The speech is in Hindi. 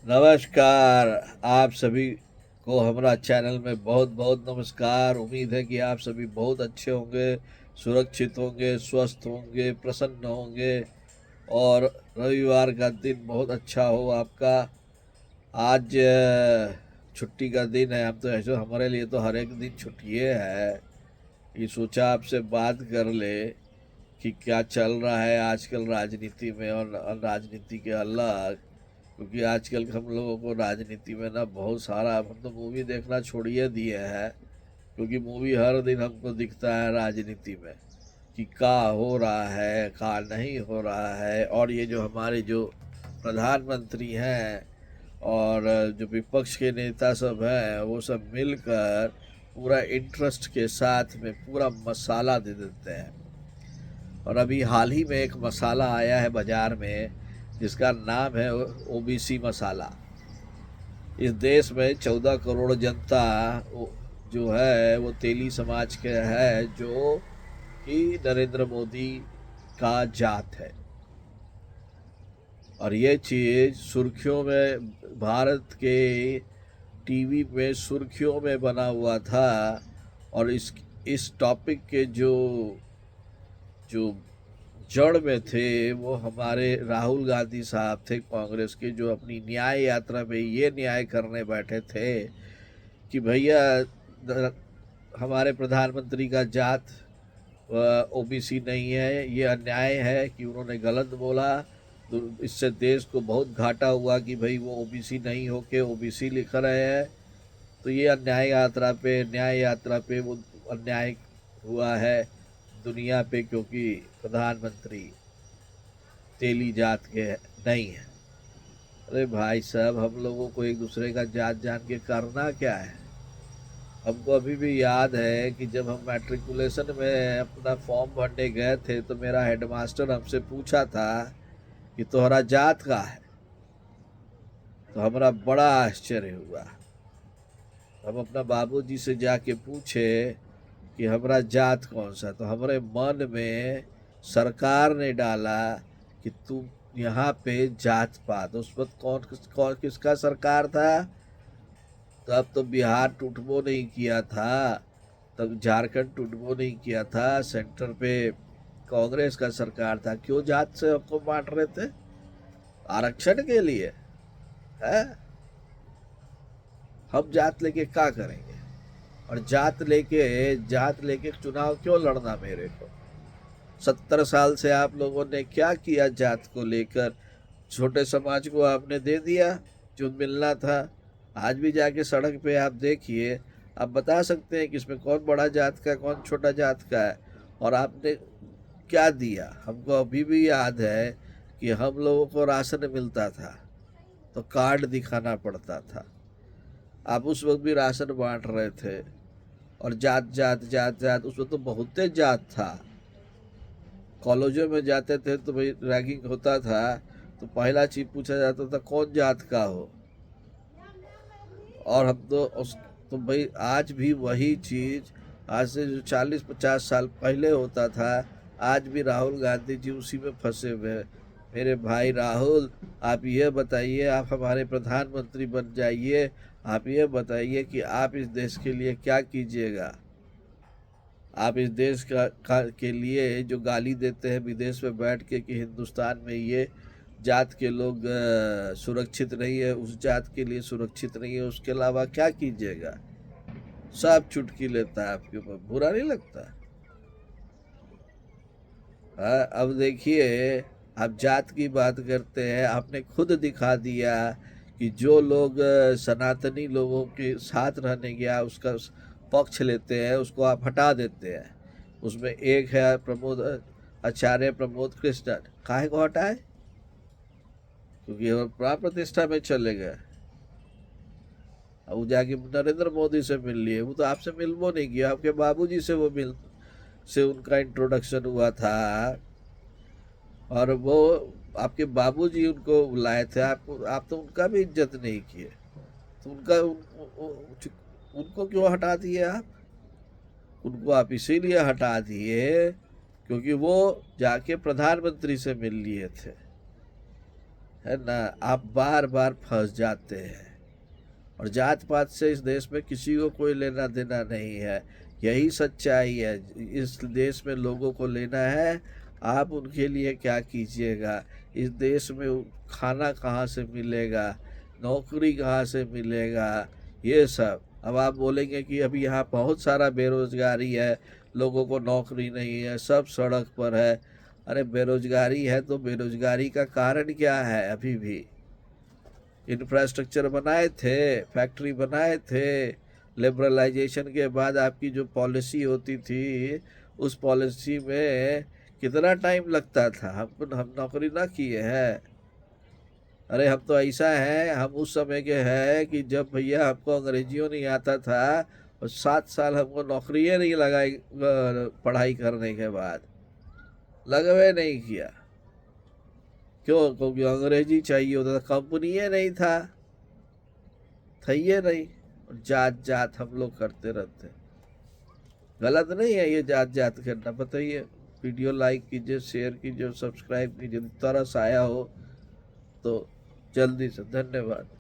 नमस्कार। आप सभी को हमारा चैनल में बहुत बहुत नमस्कार। उम्मीद है कि आप सभी बहुत अच्छे होंगे, सुरक्षित होंगे, स्वस्थ होंगे, प्रसन्न होंगे और रविवार का दिन बहुत अच्छा हो आपका। आज छुट्टी का दिन है। हम तो ऐसे हमारे लिए तो हर एक दिन छुट्टी है। ये सोचा आपसे बात कर ले कि क्या चल रहा है आजकल राजनीति में और राजनीति के अलग। क्योंकि आजकल हम लोगों को राजनीति में ना बहुत सारा, हम तो मूवी देखना छोड़िए दिए हैं। क्योंकि मूवी हर दिन हमको दिखता है राजनीति में कि क्या हो रहा है क्या नहीं हो रहा है। और ये जो हमारे जो प्रधानमंत्री हैं और जो विपक्ष के नेता सब हैं वो सब मिलकर पूरा इंटरेस्ट के साथ में पूरा मसाला दे देते हैं। और अभी हाल ही में एक मसाला आया है बाजार में जिसका नाम है ओबीसी मसाला। इस देश में 14 करोड़ जनता जो है वो तेली समाज के है, जो कि नरेंद्र मोदी का जात है। और ये चीज़ सुर्खियों में, भारत के टीवी में सुर्खियों में बना हुआ था। और इस टॉपिक के जो जो जड़ में थे वो हमारे राहुल गांधी साहब थे, कांग्रेस के, जो अपनी न्याय यात्रा में ये न्याय करने बैठे थे कि भैया हमारे प्रधानमंत्री का जात ओबीसी नहीं है, ये अन्याय है कि उन्होंने गलत बोला। तो इससे देश को बहुत घाटा हुआ कि भाई वो ओबीसी नहीं होके ओबीसी लिख रहे हैं। तो ये न्याय यात्रा पे वो अन्याय हुआ है दुनिया पे, क्योंकि प्रधानमंत्री तेली जात के नहीं है। अरे भाई साहब, हम लोगों को एक दूसरे का जात जान के करना क्या है। हमको अभी भी याद है कि जब हम मैट्रिकुलेशन में अपना फॉर्म भरने गए थे तो मेरा हेडमास्टर हमसे पूछा था कि तुम्हारा जात का है। तो हमारा बड़ा आश्चर्य हुआ। हम अपना बाबूजी से जाके पूछे कि हमारा जात कौन सा। तो हमारे मन में सरकार ने डाला कि तुम यहाँ पे जात पात। उस वक्त कौन किसका सरकार था? तब तो बिहार टूटबो नहीं किया था, तब झारखंड टूटबो नहीं किया था, सेंटर पे कांग्रेस का सरकार था। क्यों जात से हमको बांट रहे थे? आरक्षण के लिए है। हम जात लेके क्या करेंगे? और जात लेके चुनाव क्यों लड़ना मेरे को? 70 साल से आप लोगों ने क्या किया जात को लेकर? छोटे समाज को आपने दे दिया जो मिलना था। आज भी जाके सड़क पे आप देखिए, आप बता सकते हैं कि इसमें कौन बड़ा जात का कौन छोटा जात का है। और आपने क्या दिया? हमको अभी भी याद है कि हम लोगों को राशन मिलता था तो कार्ड दिखाना पड़ता था। आप उस वक्त भी राशन बांट रहे थे। और जात जात जात जात, उसमें तो बहुते जात था। कॉलेजों में जाते थे तो भाई रैगिंग होता था, तो पहला चीज पूछा जाता था कौन जात का हो। और हम तो उस तो भाई आज भी वही चीज, आज से जो 40-50 साल पहले होता था, आज भी राहुल गांधी जी उसी में फंसे हुए हैं। मेरे भाई राहुल, आप ये बताइए, आप हमारे प्रधानमंत्री बन जाइए। आप ये बताइए कि आप इस देश के लिए क्या कीजिएगा। आप इस देश के लिए जो गाली देते हैं विदेश में बैठ के कि हिंदुस्तान में ये जात के लोग सुरक्षित नहीं है, उस जात के लिए सुरक्षित नहीं है, उसके अलावा क्या कीजिएगा? सब चुटकी लेता है आपके ऊपर। बुरा नहीं लगता? हाँ, अब देखिए, आप जात की बात करते हैं, आपने खुद दिखा दिया कि जो लोग सनातनी लोगों के साथ रहने गया उसका पक्ष लेते हैं, उसको आप हटा देते हैं। उसमें एक है आचार्य प्रमोद कृष्णन। काहे को हटाए? क्योंकि वो प्राण प्रतिष्ठा में चले गए। अब वो जाके नरेंद्र मोदी से मिल लिए। वो तो आपसे मिलबो नहीं किया, आपके बाबूजी से वो मिल से उनका इंट्रोडक्शन हुआ था। और वो आपके बाबूजी उनको बुलाए थे, आप तो उनका भी इज्जत नहीं किए। तो उनको क्यों हटा दिए आप? उनको आप इसीलिए हटा दिए क्योंकि वो जाके प्रधानमंत्री से मिल लिए थे। है ना, आप बार बार फंस जाते हैं। और जात पात से इस देश में किसी को कोई लेना देना नहीं है, यही सच्चाई है। इस देश में लोगों को लेना है, आप उनके लिए क्या कीजिएगा। इस देश में खाना कहाँ से मिलेगा, नौकरी कहाँ से मिलेगा, ये सब। अब आप बोलेंगे कि अभी यहाँ बहुत सारा बेरोजगारी है, लोगों को नौकरी नहीं है, सब सड़क पर है। अरे बेरोजगारी है तो बेरोजगारी का कारण क्या है? अभी भी इंफ्रास्ट्रक्चर बनाए थे, फैक्ट्री बनाए थे। लिबरलाइजेशन के बाद आपकी जो पॉलिसी होती थी, उस पॉलिसी में कितना टाइम लगता था। हम नौकरी ना किए हैं। अरे हम तो ऐसा है, हम उस समय के हैं कि जब भैया हमको अंग्रेजियों नहीं आता था और 7 साल हमको नौकरी नहीं लगाई, पढ़ाई करने के बाद लगवे नहीं किया। क्यों? क्योंकि अंग्रेजी चाहिए होता था, कंपनी नहीं था, ये नहीं। जात जात हम लोग करते रहते। गलत नहीं है ये जात जात करना, बताइए। वीडियो लाइक कीजिए, शेयर कीजिए, सब्सक्राइब कीजिए। तरस आया हो तो जल्दी से। धन्यवाद।